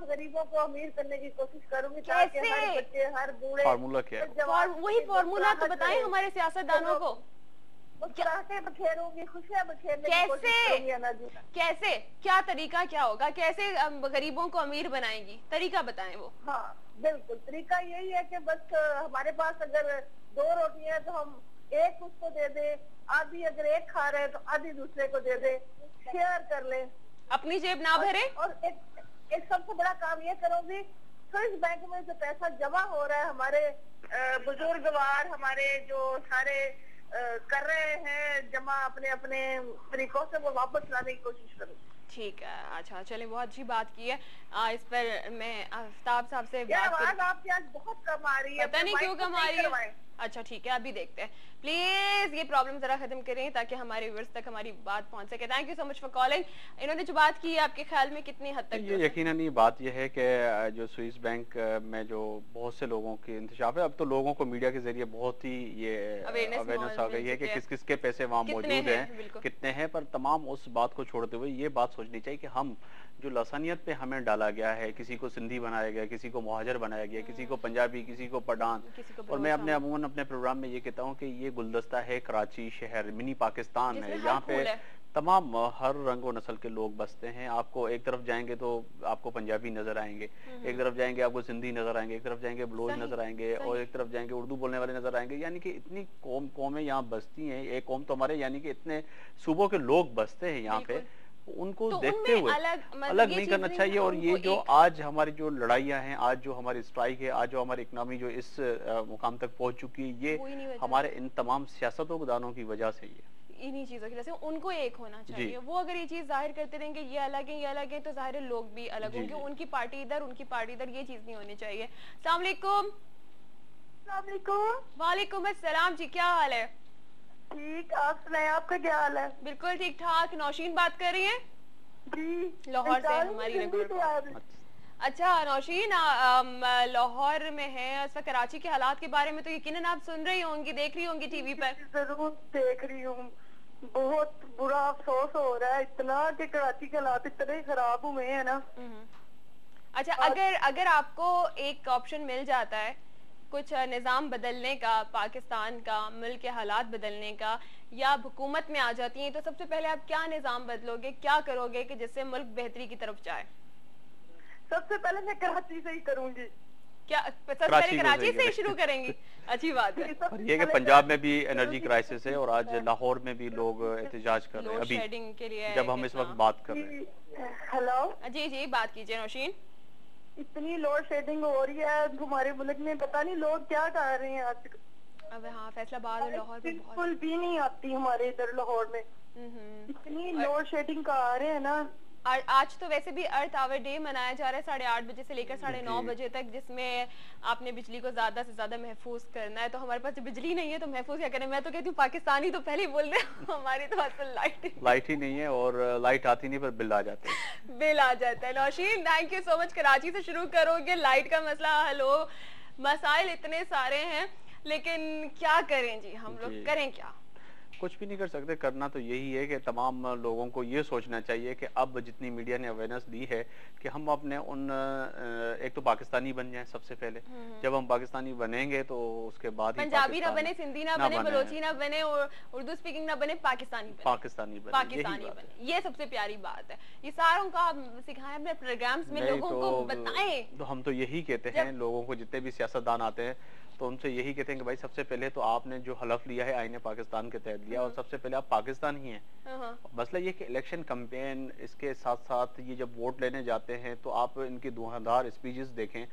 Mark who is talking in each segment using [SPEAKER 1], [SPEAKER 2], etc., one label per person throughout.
[SPEAKER 1] तमाम गरीबों को अमीर करने की कोशिश करूंगी ताकि हर बच्चे, हर बूढ़े,
[SPEAKER 2] फार्मूला क्या है?
[SPEAKER 3] वही फार्मूला तो बताएं हमारे सियासतदानों को।
[SPEAKER 1] मुस्कुराहटें बखेरूंगी, खुशियां बखेरने की कोशिश
[SPEAKER 3] कैसे
[SPEAKER 1] करूंगी अनाजिया।
[SPEAKER 3] कैसे, क्या तरीका क्या होगा, कैसे गरीबों को अमीर बनाएंगी, तरीका बताएं वो।
[SPEAKER 1] हाँ बिल्कुल, तरीका यही है कि बस हमारे पास अगर 2 रोटियां तो हम एक उसको दे दे, आधी अगर एक खा रहे हैं तो आधी दूसरे को दे दे, शेयर कर ले,
[SPEAKER 3] अपनी जेब ना भरे।
[SPEAKER 1] और एक सबसे बड़ा काम ये करूंगी, स्विस बैंक में जो पैसा जमा हो रहा है हमारे बुजुर्गवार, हमारे जो सारे कर रहे हैं जमा अपने अपने तरीकों से, वो वापस लाने की कोशिश करूँ।
[SPEAKER 3] ठीक है, अच्छा चलिए, बहुत अच्छी बात की है। इस पर मैं आफ्ताब साहब से
[SPEAKER 1] आवाज आपकी आज बहुत कम आ रही है,
[SPEAKER 3] पता नहीं क्यों कम आ रही है। अच्छा ठीक है, अभी देखते हैं। प्लीज ये प्रॉब्लम जरा खत्म करें ताकि हमारे व्यूअर्स तक हमारी बात पहुंच सके। Thank you so much for calling. इन्होंने जो बात की आपके ख्याल में कितनी हद तक?
[SPEAKER 2] ये यकीनन ये बात ये है कि जो स्विस बैंक में जो बहुत से लोगों की इंतशाफ है, अब तो लोगों को मीडिया के जरिए बहुत ही ये अवेयरनेस आ गई है कि किस किस के पैसे वहाँ मौजूद हैं, कितने हैं। पर तमाम उस बात को छोड़ते हुए ये बात सोचनी चाहिए कि हम जो लसानियत पे हमें डाला गया है, किसी को सिंधी बनाया गया, किसी को मुहाजिर बनाया गया, किसी को पंजाबी, किसी को पठान, और मैं अमूमन अपने प्रोग्राम में ये कहता हूँ कि ये गुलदस्ता है कराची शहर, मिनी पाकिस्तान है। यहाँ पे तमाम हर रंग और नस्ल के लोग बसते हैं। आपको एक तरफ जाएंगे तो आपको पंजाबी नजर आएंगे, एक तरफ जाएंगे आपको सिंधी नजर आएंगे, एक तरफ जाएंगे बलोच नजर आएंगे, और एक तरफ जाएंगे उर्दू बोलने वाले नजर आएंगे। यानी कि इतनी कौमें यहाँ बसती हैं। एक कौम तो हमारे यानी कि इतने सूबों के लोग बसते हैं यहाँ पे, उनको तो देखते हुए अलग नहीं करना चाहिए। और ये जो आज हमारी जो लड़ाइयाँ हैं, आज जो हमारी स्ट्राइक है, आज जो हमारी इकनॉमी जो इस मुकाम तक पहुंच चुकी है, ये हमारे इन तमाम सियासतदानों की वजह से, ये
[SPEAKER 3] इन्हीं चीजों की वजह से उनको एक होना चाहिए। वो अगर ये चीज जाहिर करते रहेंगे ये अलग है, ये अलग है, तो जाहिर है लोग भी अलग होंगे। उनकी पार्टी इधर, उनकी पार्टी इधर, ये चीज नहीं होनी चाहिए। अस्सलाम वालेकुम। वालेकुम अस्सलाम जी, क्या हाल है?
[SPEAKER 1] ठीक, आप सुनाए, आपका क्या हाल है?
[SPEAKER 3] बिल्कुल ठीक ठाक। नौशीन बात कर रही हैं
[SPEAKER 1] जी,
[SPEAKER 3] लाहौर से, हमारी रेगुलर। अच्छा नौशीन, लाहौर में है इस वक्त। कराची के हालात के बारे में तो यकीनन आप सुन रही होंगी, देख रही होंगी टीवी पर।
[SPEAKER 1] जरूर देख रही हूँ, बहुत बुरा अफसोस हो रहा है इतना कि कराची के हालात इतने खराब हुए हैं ना।
[SPEAKER 3] अच्छा, अगर आपको एक ऑप्शन मिल जाता है कुछ निज़ाम बदलने का, पाकिस्तान का, मुल्क के हालात बदलने का, या हुकूमत में आ जाती हैं, तो सबसे पहले आप क्या निज़ाम बदलोगे, क्या करोगे कि जिससे मुल्क बेहतरी की तरफ जाए?
[SPEAKER 1] सबसे पहले मैं कराची से ही करूंगी।
[SPEAKER 3] क्या सबसे पहले कराची से ही शुरू करेंगे? अच्छी बात है।
[SPEAKER 2] और ये कि पंजाब में भी एनर्जी क्राइसिस है और आज लाहौर में भी लोग एहतजाज कर रहे हैं अभी
[SPEAKER 3] शेडिंग के लिए,
[SPEAKER 2] जब हम इस वक्त बात कर रहे हैं।
[SPEAKER 1] हेलो
[SPEAKER 3] जी जी, बात कीजिए नौशीन।
[SPEAKER 1] इतनी लोड शेडिंग हो रही है हमारे मुल्क में, पता नहीं लोग क्या कर रहे हैं आज।
[SPEAKER 3] अब हाँ, फैसलाबाद और लाहौर में
[SPEAKER 1] बिल्कुल भी नहीं आती हमारे इधर लाहौर में, इतनी लोड शेडिंग का आ रहे हैं ना।
[SPEAKER 3] आज तो वैसे भी अर्थ आवर डे मनाया जा रहा है 8:30 बजे से लेकर 9:30 बजे तक, जिसमें आपने बिजली को ज्यादा से ज्यादा महफूज करना है। तो हमारे पास बिजली नहीं है तो महफूज क्या करें? मैं तो कहती हूँ पाकिस्तानी तो पहले ही बोल रहे हैं हमारी तो असल लाइट
[SPEAKER 2] ही नहीं है, और लाइट आती नहीं पर बिल आ जाते हैं।
[SPEAKER 3] बिल आ जाता है। Naushin thank you so much. Karachi से शुरू करोगे, लाइट का मसला हल हो, मसाइल इतने सारे हैं, लेकिन क्या करें जी, हम लोग करें क्या?
[SPEAKER 2] कुछ भी नहीं कर सकते। करना तो यही है कि तमाम लोगों को ये सोचना चाहिए कि अब जितनी मीडिया ने अवेयरनेस दी है कि हम अपने उन एक तो पाकिस्तानी बन जाएं सबसे पहले। जब हम पाकिस्तानी बनेंगे तो उसके बाद
[SPEAKER 3] पंजाबी ना बने, सिंधी ना बने, बलोची ना बने, और उर्दू स्पीकिंग ना बने, पाकिस्तानी बने। ये सबसे प्यारी बात है। ये सारों का सिखाएं अपने प्रोग्राम्स में, लोगों को बताएं।
[SPEAKER 2] तो हम तो यही कहते हैं लोगों को, जितने भी सियासतदान आते हैं तो उनसे यही कहते हैं कि भाई सबसे पहले तो आपने जो हलफ लिया है आईने पाकिस्तान के तहत लिया, और सबसे पहले आप पाकिस्तान ही हैं। मसला ये कि इलेक्शन कैंपेन, इसके साथ साथ ये जब वोट लेने जाते हैं तो आप इनकी धुआंधार स्पीचेस देखें।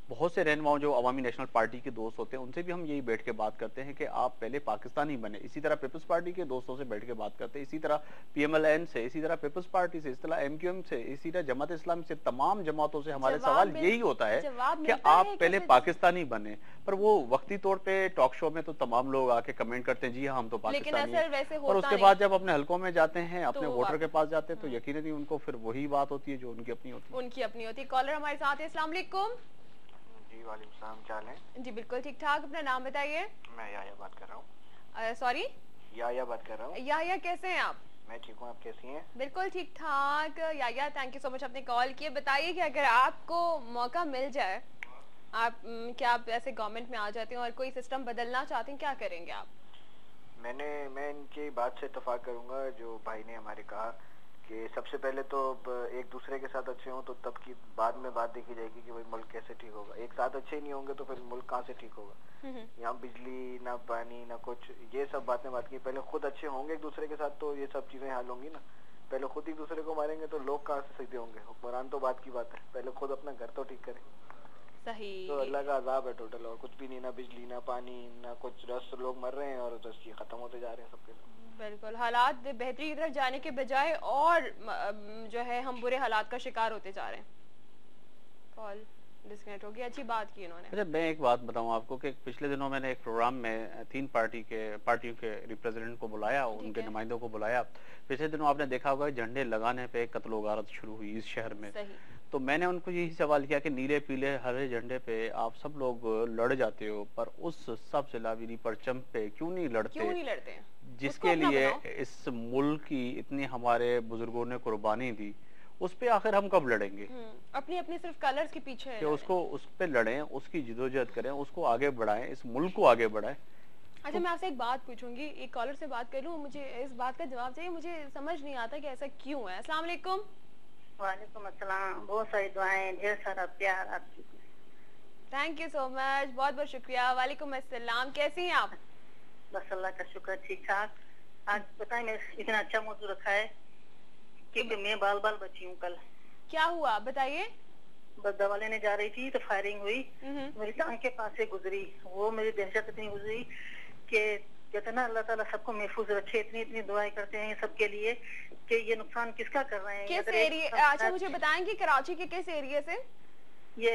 [SPEAKER 2] बहुत से रहनुमाओं जो अवामी नेशनल पार्टी के दोस्त होते हैं उनसे भी हम यही बैठ के बात करते हैं कि आप पहले पाकिस्तानी बने। इसी तरह पीपल्स पार्टी के दोस्तों से बैठ के बात करते हैं, इसी तरह PMLN से, इसी तरह पीपल्स पार्टी से, इस तरह MQM से, इसी तरह जमात इस्लामी से, तमाम जमातों से हमारे सवाल यही होता है कि आप पहले पाकिस्तानी बने। पर वो वक्ती तौर पे टॉक शो में तो तमाम लोग आके कमेंट करते हैं जी हाँ हम तो पाकिस्तानी हैं, और उसके बाद जब अपने हलकों में जाते हैं, अपने वोटर के पास जाते हैं, तो यकीनन ही उनको फिर वही बात होती है जो उनकी अपनी होती है।
[SPEAKER 3] कॉलर हमारे साथ है। अस्सलाम वालेकुम।
[SPEAKER 4] जी वालेकुम सलाम, क्या हाल है?
[SPEAKER 3] जी बिल्कुल ठीक ठाक। अपना नाम बताइए।
[SPEAKER 4] मैं याया बात कर रहा हूँ।
[SPEAKER 3] सॉरी,
[SPEAKER 4] याया बात कर रहा हूँ।
[SPEAKER 3] याया कैसे हैं आप?
[SPEAKER 4] मैं ठीक हूँ, आप कैसी हैं?
[SPEAKER 3] बिल्कुल ठीक ठाक। या थैंक यू सो मच आपने कॉल किया। बताइए कि अगर आपको मौका मिल जाए, आप क्या आप ऐसे गवर्नमेंट में आ जाते हैं और कोई सिस्टम बदलना चाहते हैं, क्या करेंगे आप?
[SPEAKER 4] मैं इनकी बात से इत्तेफाक करूंगा जो भाई ने हमारे कहा कि सबसे पहले तो एक दूसरे के साथ अच्छे हों तो तब की बाद में बात देखी जाएगी कि भाई मुल्क कैसे ठीक होगा। एक साथ अच्छे ही नहीं होंगे तो फिर मुल्क कहाँ से ठीक होगा? यहाँ बिजली ना पानी ना कुछ, ये सब बातें बात की। पहले खुद अच्छे होंगे एक दूसरे के साथ तो ये सब चीजें हल होंगी ना। पहले खुद एक दूसरे को मारेंगे तो लोग कहाँ से सीधे होंगे? हुक्मरान तो बात की बात है, पहले खुद अपना घर तो ठीक करें।
[SPEAKER 3] सही।
[SPEAKER 4] तो अल्लाह का अजाब है टोटल, और कुछ भी नहीं, ना बिजली ना पानी ना कुछ। 10 लोग मर रहे हैं और 10 ये खत्म होते जा रहे हैं सबके।
[SPEAKER 3] बिल्कुल, हालात बेहतरी की तरफ जाने के बजाय और जो है हम बुरे हालात का शिकार होते जा रहे हैं। कॉल डिस्कनेक्ट हो गई। अच्छी बात की इन्होंने।
[SPEAKER 2] अच्छा, मैं एक बात बताऊं आपको कि पिछले दिनों मैंने एक प्रोग्राम में 3 पार्टियों के रिप्रेजेंटेंट को बुलाया, उनके नुमाइंदों को बुलाया। पिछले दिनों आपने देखा होगा झंडे लगाने पे कत्ल गारत शुरू हुई इस शहर में।
[SPEAKER 3] सही।
[SPEAKER 2] तो मैंने उनको यही सवाल किया कि नीले पीले हरे झंडे पे आप सब लोग लड़ जाते हो, पर उस सबसे लावीनी परचम पे क्यों नहीं लड़ते? जिसके लिए इस मुल्क की इतनी हमारे बुजुर्गों ने कुर्बानी दी, उस पे आखिर हम कब लड़ेंगे?
[SPEAKER 3] अपनी अपनी सिर्फ कलर्स के पीछे
[SPEAKER 2] कि उसको उस पे लड़ें, उसकी जिदोजहद करें, उसको आगे बढ़ाएं, इस मुल्क को आगे बढ़ाएं।
[SPEAKER 3] अच्छा, मैं आपसे एक बात पूछूंगी, एक कॉलर से बात कर लूं, मुझे इस बात का जवाब चाहिए। मुझे समझ नहीं आता कि ऐसा क्यों है। अस्सलाम वालेकुम।
[SPEAKER 1] वालेकुम अस्सलाम। बहुत सारी दुआएं, ढेर सारा प्यार आपकी।
[SPEAKER 3] थैंक यू सो मच, बहुत बहुत शुक्रिया। वालेकुम अस्सलाम, कैसी हैं आप?
[SPEAKER 1] बस अल्लाह का शुक्र, ठीक ठाक। आज बताएं, मैं इतना अच्छा मौजूद रखा है क्योंकि मैं बाल बची हूँ। कल
[SPEAKER 3] क्या हुआ बताइए?
[SPEAKER 1] बस दवा लेने जा रही थी तो फायरिंग हुई, मेरी टांग के पास से गुजरी। वो मेरी दहशत इतनी गुजरी कि कहते ना अल्लाह ताला सबको महफूज रखे। इतनी दुआएं करते हैं सबके लिए कि ये नुकसान किसका कर रहे हैं।
[SPEAKER 3] किस एरिया? अच्छा, मुझे बताएंगे कराची के किस एरिया से? ये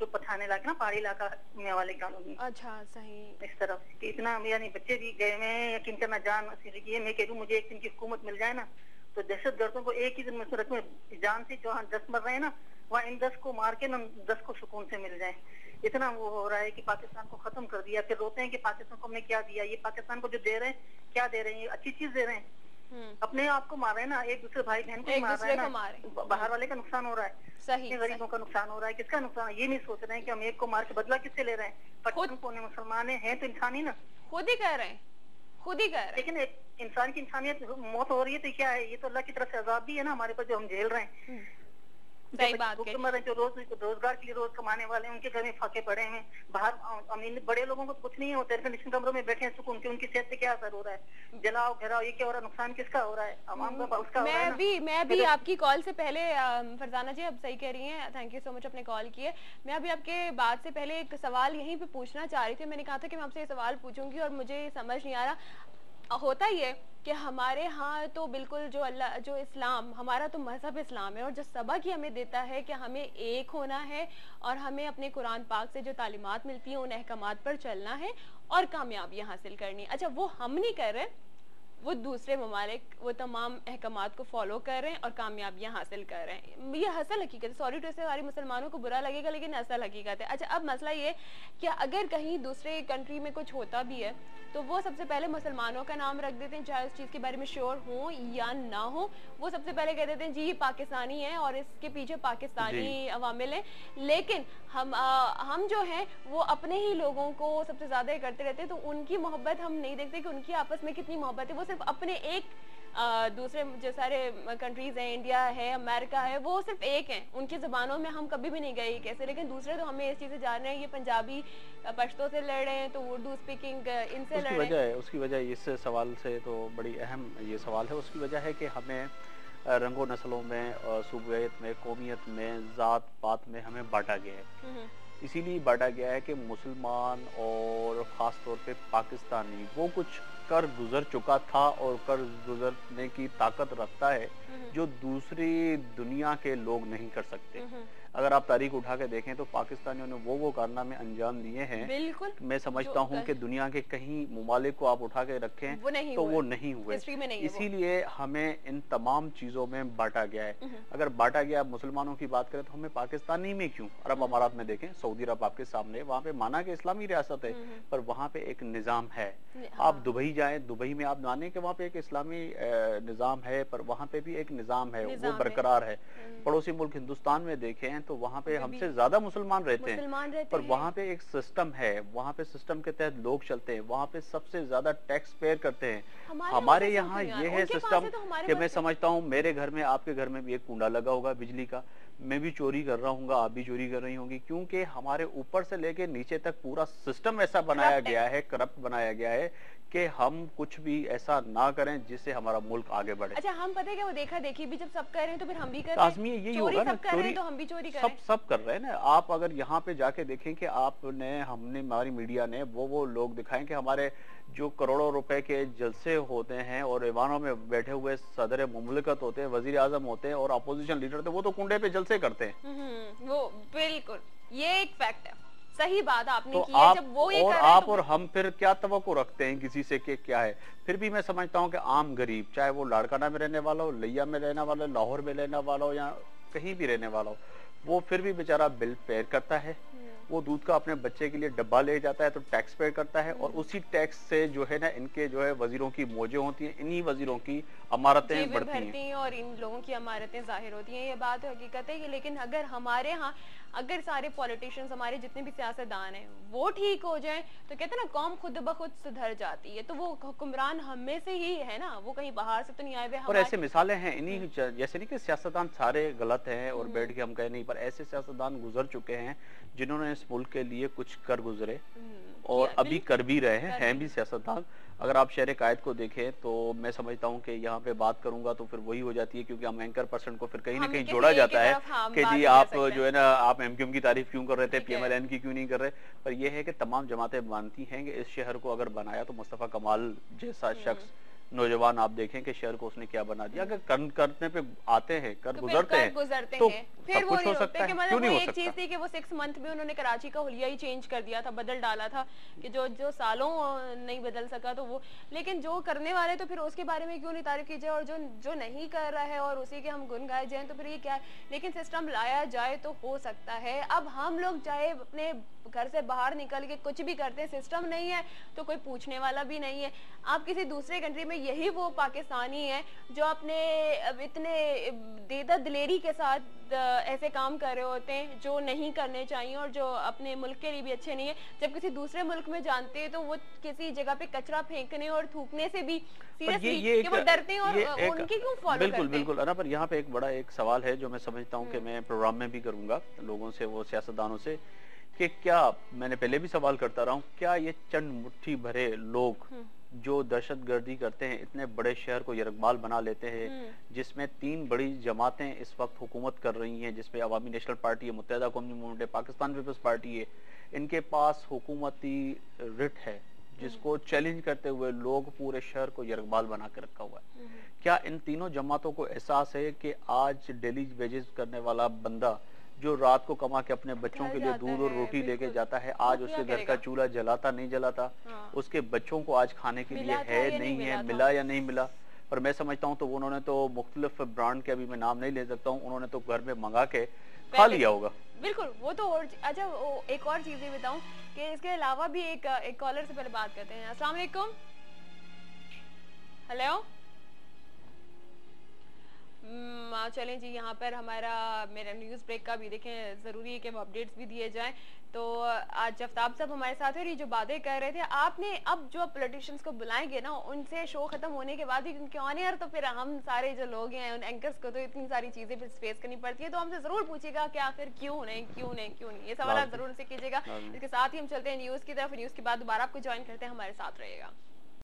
[SPEAKER 1] पठान इलाका ना, पहाड़ी इलाका में वाले कॉलोनी।
[SPEAKER 3] अच्छा, सही।
[SPEAKER 1] इस तरफ इतना यानी बच्चे भी गए हुए हैं, यकीन करना जान। मैं कह रही हूँ मुझे एक दिन की हुकूमत मिल जाए ना तो दहशत गर्दों को एक ही दिन में सूरत में जान से जो 10 मर रहे हैं ना, वहाँ इन 10 को मार के ना 10 को सुकून से मिल जाए। इतना वो हो रहा है कि पाकिस्तान को खत्म कर दिया। फिर रोते हैं कि पाकिस्तान को हमने क्या दिया। ये पाकिस्तान को जो दे रहे हैं, क्या दे रहे हैं? अच्छी चीज दे रहे हैं। अपने आप को मार रहे हैं ना, एक दूसरे भाई बहन को मार रहे हैं ना। बाहर वाले का नुकसान हो रहा है,
[SPEAKER 3] सही।
[SPEAKER 1] गरीबों का नुकसान हो रहा है। किसका नुकसान? ये नहीं सोच रहे हैं कि हम एक को मार के बदला किससे ले रहे हैं? पठान को मुसलमान हैं तो इंसान ही ना,
[SPEAKER 3] खुद ही कह रहे हैं, खुद ही कह रहे हैं।
[SPEAKER 1] लेकिन एक इंसान की इंसानियत मौत हो रही है तो क्या है? ये तो अल्लाह की तरफ से अजाब भी है ना हमारे पर, जो हम झेल रहे हैं।
[SPEAKER 3] सही बात है।
[SPEAKER 1] जो रोजगार के लिए रोज कमाने वाले हैं, उनके घर में फाके पड़े हैं। बाहर अमीर बड़े लोगों को कुछ नहीं होता, एयर कंडीशन कमरों में बैठे हैं सुकून के। उनकी सेहत पे क्या असर हो रहा है? जलाओ घेराओ, ये क्या हो रहा है? नुकसान किसका हो रहा है? आवाम का, उसका हो रहा है ना।
[SPEAKER 3] मैं भी आपकी कॉल से पहले फरजाना जी आप सही कह रही हैं, थैंक यू सो मच आपने कॉल किए। मैं अभी आपके बात से पहले एक सवाल यहीं पे पूछना चाह रही थी। मैंने कहा था कि मैं आपसे ये सवाल पूछूंगी और मुझे समझ नहीं आ रहा। होता ही है कि हमारे यहाँ तो बिल्कुल जो इस्लाम, हमारा तो मजहब इस्लाम है, और जो सबक ही हमें देता है कि हमें एक होना है और हमें अपने कुरान पाक से जो तालीमात मिलती हैं उन अहकामात पर चलना है और कामयाबियाँ हासिल करनी। अच्छा, वो हम नहीं कर रहे, वो दूसरे ममालिक वो तमाम अहकामात को फॉलो कर रहे हैं और कामयाबियां हासिल कर रहे हैं। ये असल हकीकत है। सॉरी टू से हमारे मुसलमानों को बुरा लगेगा, लेकिन असल हकीकत है। अच्छा, अब मसला ये कि अगर कहीं दूसरे कंट्री में कुछ होता भी है तो वो सबसे पहले मुसलमानों का नाम रख देते हैं, चाहे उस चीज़ के बारे में श्योर हो या ना हो। वो सबसे पहले कह देते हैं जी ये पाकिस्तानी है और इसके पीछे पाकिस्तानी अवामिल है। लेकिन हम जो हैं वो अपने ही लोगों को सबसे ज़्यादा करते रहते हैं, तो उनकी मोहब्बत हम नहीं देखते कि उनकी आपस में कितनी मोहब्बत है। वो सिर्फ अपने एक दूसरे जो सारे कंट्रीज हैं, इंडिया है, अमेरिका है, वो सिर्फ एक हैं। उनकी ज़बानों में हम कभी भी नहीं गए कैसे, लेकिन दूसरे तो हमें इस चीज़ से जान रहे हैं। ये पंजाबी पश्तो से लड़ रहे हैं तो उर्दू स्पीकिंग इनसे लड़ रहे हैं।
[SPEAKER 2] उसकी वजह इस सवाल से तो बड़ी अहम ये सवाल है। उसकी वजह है कि हमें रंगों नस्लों में, सूबियत में, कौमियत में, ज़ात पात में हमें बांटा गया है। इसीलिए बांटा गया है कि मुसलमान और ख़ास तौर पे पाकिस्तानी वो कुछ कर गुजर चुका था और कर गुजरने की ताकत रखता है जो दूसरी दुनिया के लोग नहीं कर सकते। अगर आप तारीख उठा के देखें तो पाकिस्तानियों ने वो कारनामे अंजाम दिए हैं,
[SPEAKER 3] बिल्कुल
[SPEAKER 2] मैं समझता हूँ कि दुनिया के कहीं ममालिक को आप उठा के रखें तो वो नहीं हुए। इसीलिए हमें इन तमाम चीजों में बांटा गया है। अगर बांटा गया, मुसलमानों की बात करें तो हमें पाकिस्तानी में क्यों, अरब अमारात में देखें, सऊदी अरब आपके सामने, वहाँ पे माना कि इस्लामी रियासत है पर वहाँ पे एक निजाम है। आप दुबई जाएं, दुबई में आप माने कि वहाँ पे एक इस्लामी निज़ाम है, पर वहाँ पे भी एक निज़ाम है, वो बरकरार है। पड़ोसी मुल्क हिंदुस्तान में देखें तो वहाँ पे हमसे ज्यादा मुसलमान रहते हैं, पर वहाँ पे एक सिस्टम है, वहाँ पे सिस्टम के तहत लोग चलते हैं, वहाँ पे सबसे ज्यादा टैक्स पेयर करते हैं। हमारे यहाँ ये है सिस्टम कि मैं समझता हूँ मेरे घर में, आपके घर में भी एक कुंडा लगा होगा बिजली का, मैं भी चोरी कर रहा हूँ, आप भी चोरी कर रही होंगी, क्योंकि हमारे ऊपर से लेके नीचे तक पूरा सिस्टम ऐसा बनाया गया है, करप्ट बनाया गया है कि हम कुछ भी ऐसा ना करें जिससे हमारा मुल्क आगे बढ़े।
[SPEAKER 3] अच्छा, हम पता है क्या, वो देखा देखी भी जब सब कर रहे हैं तो फिर हम भी कर रहे हैं।
[SPEAKER 2] लाजमी यही होगा ना, चोरी
[SPEAKER 3] तो हम भी चोरी कर
[SPEAKER 2] रहे हैं, सब कर रहे हैं ना। आप अगर यहाँ पे जाके देखें कि आपने, हमने, हमारी मीडिया ने वो लोग दिखाएं कि हमारे जो करोड़ों रुपए के जलसे होते हैं और ऐवानों में बैठे हुए सदर मुमलिकत होते हैं, वजीर आजम होते हैं और अपोजिशन लीडर होते हैं, वो तो कुंडे पे जलसे करते हैं।
[SPEAKER 3] वो बिल्कुल, ये एक फैक्ट है, सही बात आपने
[SPEAKER 2] तो
[SPEAKER 3] की है। जब वो ये
[SPEAKER 2] और
[SPEAKER 3] कर
[SPEAKER 2] आप
[SPEAKER 3] तो
[SPEAKER 2] और हम फिर क्या तवक्को रखते हैं किसी से कि क्या है। फिर भी मैं समझता हूँ कि आम गरीब, चाहे वो लाड़काना में रहने वाला हो, लिया में रहने वाला हो, लाहौर में रहने वाला हो या कहीं भी रहने वाला हो, वो फिर भी बेचारा बिल पे करता है। वो दूध का अपने बच्चे के लिए डब्बा ले जाता है तो टैक्स पे करता है, और उसी टैक्स से जो है ना इनके जो है वजीरों की मौजें होती हैं, इन्हीं वजीरों की अमारतें बढ़ती हैं
[SPEAKER 3] और इन लोगों की अमारतें जाहिर होती हैं। ये बात हकीकत है। लेकिन अगर हमारे यहाँ अगर सारे पॉलिटिशियंस, हमारे जितने भी सियासतदान हैं, वो ठीक हो जाएं तो कहते हैं ना कौम खुद ब खुद सुधर जाती है। तो वो हुक्मरान हम में से ही है ना, वो कहीं बाहर से तो नहीं आए हुए।
[SPEAKER 2] और ऐसे मिसालें हैं इन्हीं, जैसे नहीं कि सियासतदान सारे गलत हैं और बैठ के हम कह नहीं, पर ऐसे सियासतदान गुजर चुके हैं जिन्होंने इस मुल्क के लिए कुछ कर गुजरे और अभी कर भी रहे हैं भी सियासतदान। अगर आप शहर कायद को देखें तो मैं समझता हूँ कि यहाँ पे बात करूंगा तो फिर वही हो जाती है, क्योंकि हम एंकर पर्सन को फिर कहीं ना कहीं जोड़ा जाता है कि जी आप जो है ना, आप एमक्यूएम की तारीफ क्यों कर रहे थे, पीएमएलएन की क्यों नहीं कर रहे। पर यह है कि तमाम जमातें मानती हैं कि इस शहर को अगर बनाया तो मुस्तफा कमाल जैसा शख्स, नौजवान, आप देखें कि शहर को उसने क्या बना दिया। अगर करने पे आते हैं, कर गुजरते हैं तो
[SPEAKER 3] फिर
[SPEAKER 2] सब कुछ हो सकता है। क्यों नहीं हो सकता?
[SPEAKER 3] एक चीज थी कि वो 6 मंथ में उन्होंने कराची का हुलिया ही चेंज कर दिया था, बदल डाला था कि जो सालों नहीं बदल सका तो वो। लेकिन जो करने वाले तो फिर उसके बारे में क्यों नहीं तारीफ की जाए, और जो नहीं कर रहा है और उसी के हम गुन गाए जाए तो फिर ये क्या है। लेकिन सिस्टम लाया जाए तो हो सकता है। अब हम लोग चाहे अपने घर से बाहर निकल के कुछ भी करते हैं, सिस्टम नहीं है तो कोई पूछने वाला भी नहीं है। आप किसी दूसरे कंट्री में, यही वो पाकिस्तानी है जो अपने इतने देदा दिलेरी के साथ ऐसे काम कर रहे होते हैं जो नहीं करने चाहिए और जो अपने मुल्क के लिए भी अच्छे नहीं है। जब किसी दूसरे मुल्क में जानते हैं तो वो किसी जगह पे कचरा फेंकने और थूकने से भी सीरियसली कि वो डरते हैं और उनकी क्यों फॉलो करते हैं।
[SPEAKER 2] बिल्कुल अना, पर यहाँ पे एक बड़ा एक सवाल है जो मैं समझता हूँ कि मैं प्रोग्राम में भी करूंगा लोगों से, वो सियासतदानों से, कि क्या, मैंने पहले भी सवाल करता रहा हूँ, क्या ये चंद मुट्ठी भरे लोग जो दहशतगर्दी करते हैं, इतने बड़े शहर को यरगमाल बना लेते हैं, जिसमें 3 बड़ी जमातें इस वक्त हुकूमत कर रही हैं, जिसमें अवामी नेशनल पार्टी है, मुत्तहिदा कौमी मूवमेंट है, पाकिस्तान पीपल्स पार्टी है, इनके पास हुकूमती रिट है जिसको चैलेंज करते हुए लोग पूरे शहर को यरगमाल बना के रखा हुआ है। क्या इन तीनों जमातों को एहसास है कि आज डेली वेजेस करने वाला बंदा जो रात को कमा के अपने बच्चों के लिए दूध और रोटी लेके जाता है, आज उसके घर का चूल्हा जलाता नहीं जलाता, उसके बच्चों को आज खाने के लिए है नहीं है, मिला या नहीं मिला। पर मैं समझता हूँ तो उन्होंने तो मुख्तलिफ ब्रांड के, अभी मैं नाम नहीं ले सकता हूँ, उन्होंने तो घर में मंगा के खा लिया होगा।
[SPEAKER 3] बिल्कुल, वो तो और अच्छा, एक और चीज ये बताऊं कि इसके अलावा भी एक कॉलर से पहले बात करते हैं। अस्सलाम वालेकुम। हेलो, चलें जी, यहाँ पर मेरा न्यूज़ ब्रेक का भी देखें, ज़रूरी है कि हम अपडेट्स भी दिए जाएं। तो आज जफ्ताब साहब हमारे साथ है और ये जो बातें कर रहे थे, आपने अब जो पॉलिटिशियंस को बुलाएंगे ना, उनसे शो खत्म होने के बाद ही उनके ऑन एयर तो फिर हम सारे जो लोग हैं उन एंकर्स को तो इतनी सारी चीजें फिर फेस करनी पड़ती है। तो हमसे जरूर पूछेगा कि आखिर क्यों नहीं, ये सवाल आप जरूर उनसे कीजिएगा। इसके साथ ही हम चलते हैं न्यूज़ की तरफ। न्यूज़ के बाद दोबारा आपको ज्वाइन करते हैं, हमारे साथ रहेगा।